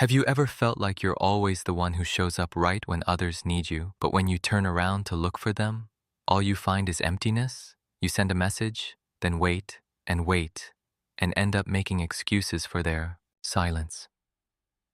Have you ever felt like you're always the one who shows up right when others need you, but when you turn around to look for them, all you find is emptiness? You send a message, then wait, and end up making excuses for their silence.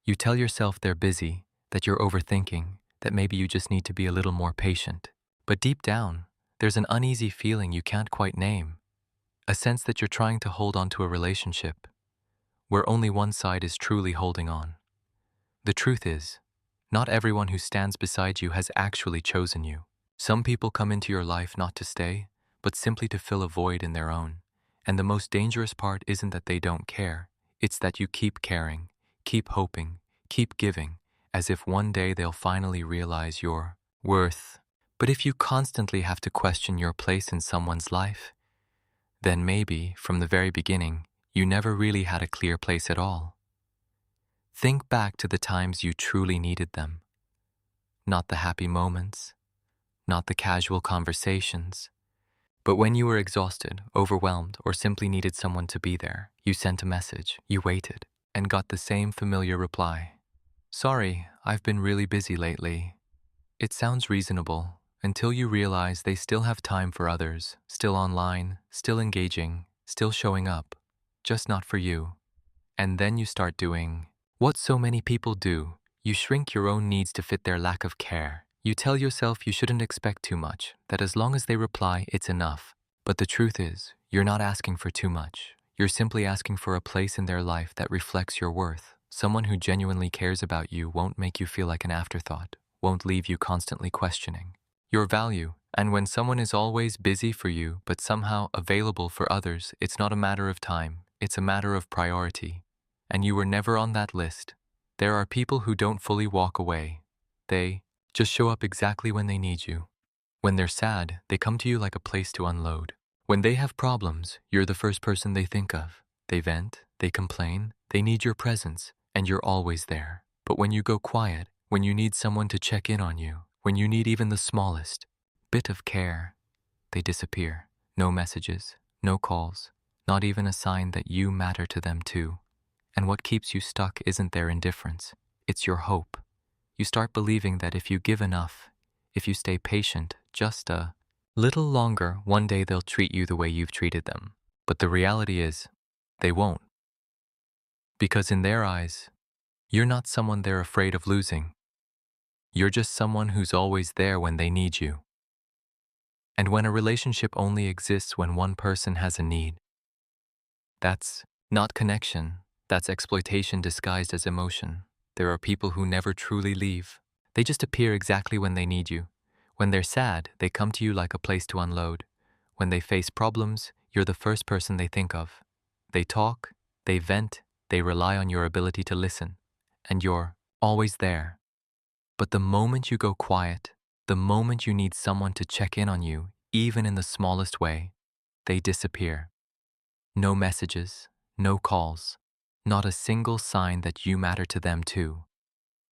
You tell yourself they're busy, that you're overthinking, that maybe you just need to be a little more patient. But deep down, there's an uneasy feeling you can't quite name, a sense that you're trying to hold on to a relationship where only one side is truly holding on. The truth is, not everyone who stands beside you has actually chosen you. Some people come into your life not to stay, but simply to fill a void in their own. And the most dangerous part isn't that they don't care, it's that you keep caring, keep hoping, keep giving, as if one day they'll finally realize your worth. But if you constantly have to question your place in someone's life, then maybe, from the very beginning, you never really had a clear place at all. Think back to the times you truly needed them. Not the happy moments, not the casual conversations, but when you were exhausted, overwhelmed, or simply needed someone to be there, you sent a message, you waited, and got the same familiar reply. Sorry, I've been really busy lately. It sounds reasonable until you realize they still have time for others, still online, still engaging, still showing up, just not for you. And then you start doing what so many people do. You shrink your own needs to fit their lack of care. You tell yourself you shouldn't expect too much, that as long as they reply, it's enough. But the truth is, you're not asking for too much. You're simply asking for a place in their life that reflects your worth. Someone who genuinely cares about you won't make you feel like an afterthought, won't leave you constantly questioning your value. And when someone is always busy for you, but somehow available for others, it's not a matter of time, it's a matter of priority. And you were never on that list. There are people who don't fully walk away. They just show up exactly when they need you. When they're sad, they come to you like a place to unload. When they have problems, you're the first person they think of. They vent, they complain, they need your presence, and you're always there. But when you go quiet, when you need someone to check in on you, when you need even the smallest bit of care, they disappear. No messages, no calls, not even a sign that you matter to them too. And what keeps you stuck isn't their indifference, it's your hope. You start believing that if you give enough, if you stay patient just a little longer, one day they'll treat you the way you've treated them. But the reality is, they won't. Because in their eyes, you're not someone they're afraid of losing. You're just someone who's always there when they need you. And when a relationship only exists when one person has a need, that's not connection. That's exploitation disguised as emotion. There are people who never truly leave. They just appear exactly when they need you. When they're sad, they come to you like a place to unload. When they face problems, you're the first person they think of. They talk, they vent, they rely on your ability to listen. And you're always there. But the moment you go quiet, the moment you need someone to check in on you, even in the smallest way, they disappear. No messages, no calls. Not a single sign that you matter to them too.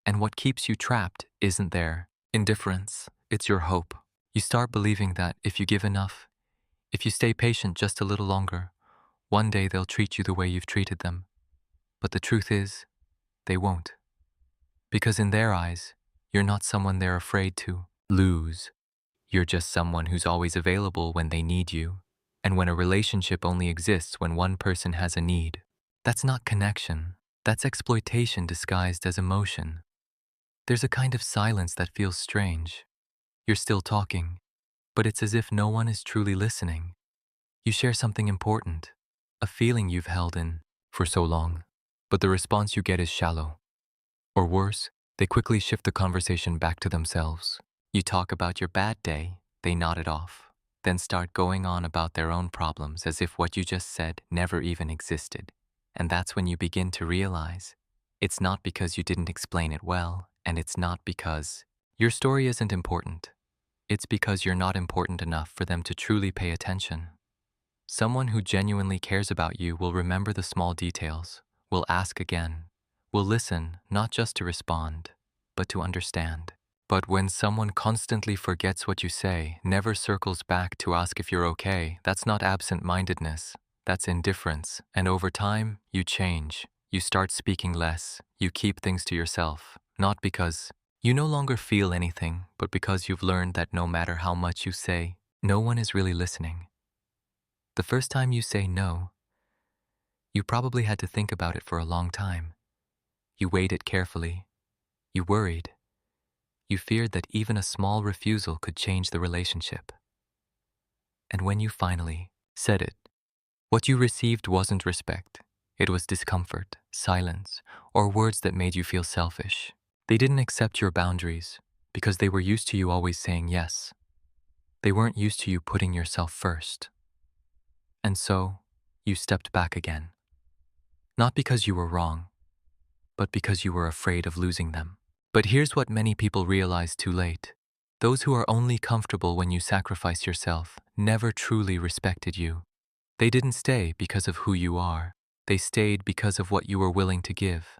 And what keeps you trapped isn't their indifference, it's your hope. You start believing that if you give enough, if you stay patient just a little longer, one day they'll treat you the way you've treated them. But the truth is, they won't. Because in their eyes, you're not someone they're afraid to lose. You're just someone who's always available when they need you. And when a relationship only exists when one person has a need, that's not connection. That's exploitation disguised as emotion. There's a kind of silence that feels strange. You're still talking, but it's as if no one is truly listening. You share something important, a feeling you've held in for so long, but the response you get is shallow. Or worse, they quickly shift the conversation back to themselves. You talk about your bad day, they nod it off, then start going on about their own problems as if what you just said never even existed. And that's when you begin to realize it's not because you didn't explain it well, and it's not because your story isn't important. It's because you're not important enough for them to truly pay attention. Someone who genuinely cares about you will remember the small details, will ask again, will listen not just to respond, but to understand. But when someone constantly forgets what you say, never circles back to ask if you're okay, that's not absent-mindedness. That's indifference, and over time, you change. You start speaking less. You keep things to yourself, not because you no longer feel anything, but because you've learned that no matter how much you say, no one is really listening. The first time you say no, you probably had to think about it for a long time. You weighed it carefully. You worried. You feared that even a small refusal could change the relationship. And when you finally said it, what you received wasn't respect. It was discomfort, silence, or words that made you feel selfish. They didn't accept your boundaries because they were used to you always saying yes. They weren't used to you putting yourself first. And so, you stepped back again. Not because you were wrong, but because you were afraid of losing them. But here's what many people realize too late. Those who are only comfortable when you sacrifice yourself never truly respected you. They didn't stay because of who you are. They stayed because of what you were willing to give.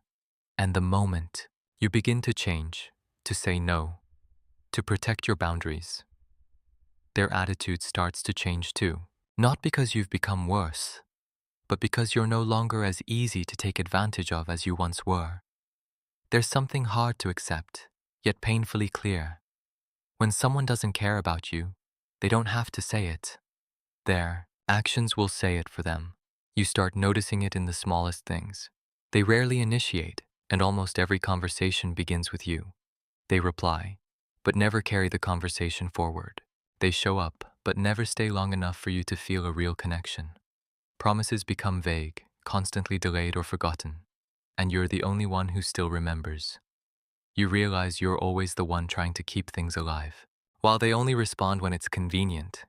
And the moment you begin to change, to say no, to protect your boundaries, their attitude starts to change too. Not because you've become worse, but because you're no longer as easy to take advantage of as you once were. There's something hard to accept, yet painfully clear. When someone doesn't care about you, they don't have to say it. Their actions will say it for them. You start noticing it in the smallest things. They rarely initiate, and almost every conversation begins with you. They reply, but never carry the conversation forward. They show up, but never stay long enough for you to feel a real connection. Promises become vague, constantly delayed or forgotten, and you're the only one who still remembers. You realize you're always the one trying to keep things alive, while they only respond when it's convenient.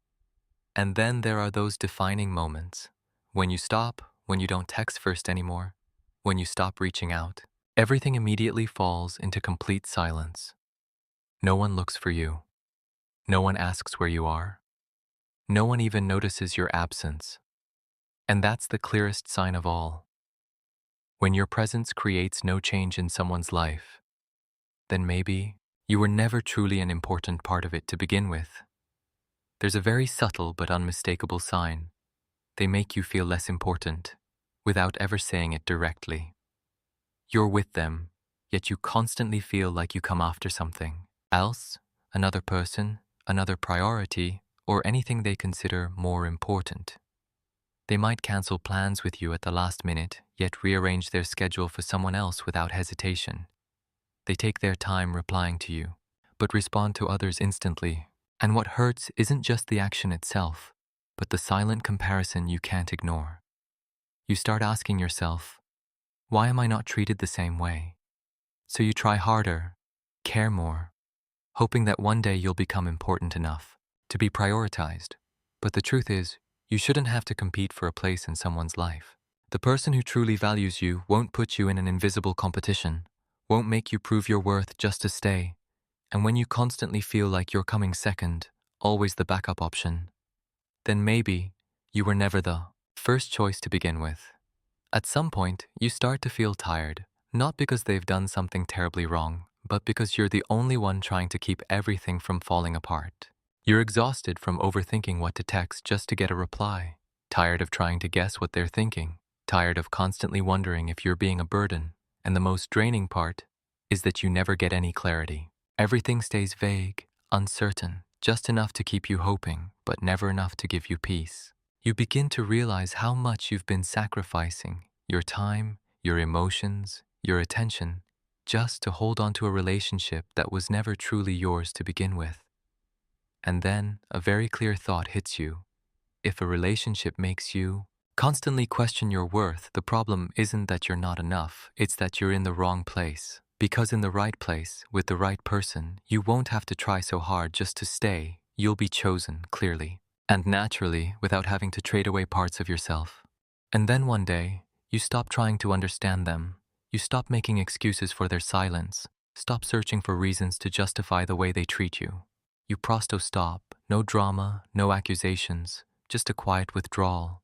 And then there are those defining moments, when you stop, when you don't text first anymore, when you stop reaching out. Everything immediately falls into complete silence. No one looks for you. No one asks where you are. No one even notices your absence. And that's the clearest sign of all. When your presence creates no change in someone's life, then maybe you were never truly an important part of it to begin with. There's a very subtle but unmistakable sign. They make you feel less important, without ever saying it directly. You're with them, yet you constantly feel like you come after something else, another person, another priority, or anything they consider more important. They might cancel plans with you at the last minute, yet rearrange their schedule for someone else without hesitation. They take their time replying to you, but respond to others instantly. And what hurts isn't just the action itself, but the silent comparison you can't ignore. You start asking yourself, why am I not treated the same way? So you try harder, care more, hoping that one day you'll become important enough to be prioritized. But the truth is, you shouldn't have to compete for a place in someone's life. The person who truly values you won't put you in an invisible competition, won't make you prove your worth just to stay. And when you constantly feel like you're coming second, always the backup option, then maybe you were never the first choice to begin with. At some point, you start to feel tired, not because they've done something terribly wrong, but because you're the only one trying to keep everything from falling apart. You're exhausted from overthinking what to text just to get a reply, tired of trying to guess what they're thinking, tired of constantly wondering if you're being a burden, and the most draining part is that you never get any clarity. Everything stays vague, uncertain, just enough to keep you hoping, but never enough to give you peace. You begin to realize how much you've been sacrificing your time, your emotions, your attention, just to hold on to a relationship that was never truly yours to begin with. And then a very clear thought hits you. If a relationship makes you constantly question your worth, the problem isn't that you're not enough, it's that you're in the wrong place. Because in the right place, with the right person, you won't have to try so hard just to stay. You'll be chosen, clearly, and naturally, without having to trade away parts of yourself. And then one day, you stop trying to understand them. You stop making excuses for their silence. Stop searching for reasons to justify the way they treat you. You prosto stop. No drama, no accusations, just a quiet withdrawal.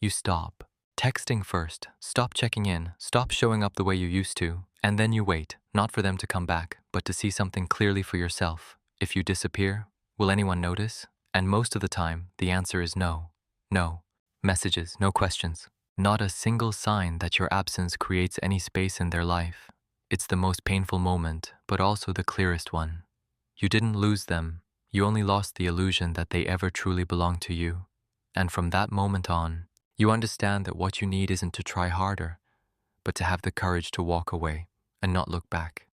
You stop. Texting first, stop checking in, stop showing up the way you used to, and then you wait, not for them to come back, but to see something clearly for yourself. If you disappear, will anyone notice? And most of the time, the answer is no. No. Messages, no questions. Not a single sign that your absence creates any space in their life. It's the most painful moment, but also the clearest one. You didn't lose them, you only lost the illusion that they ever truly belonged to you. And from that moment on, you understand that what you need isn't to try harder, but to have the courage to walk away and not look back.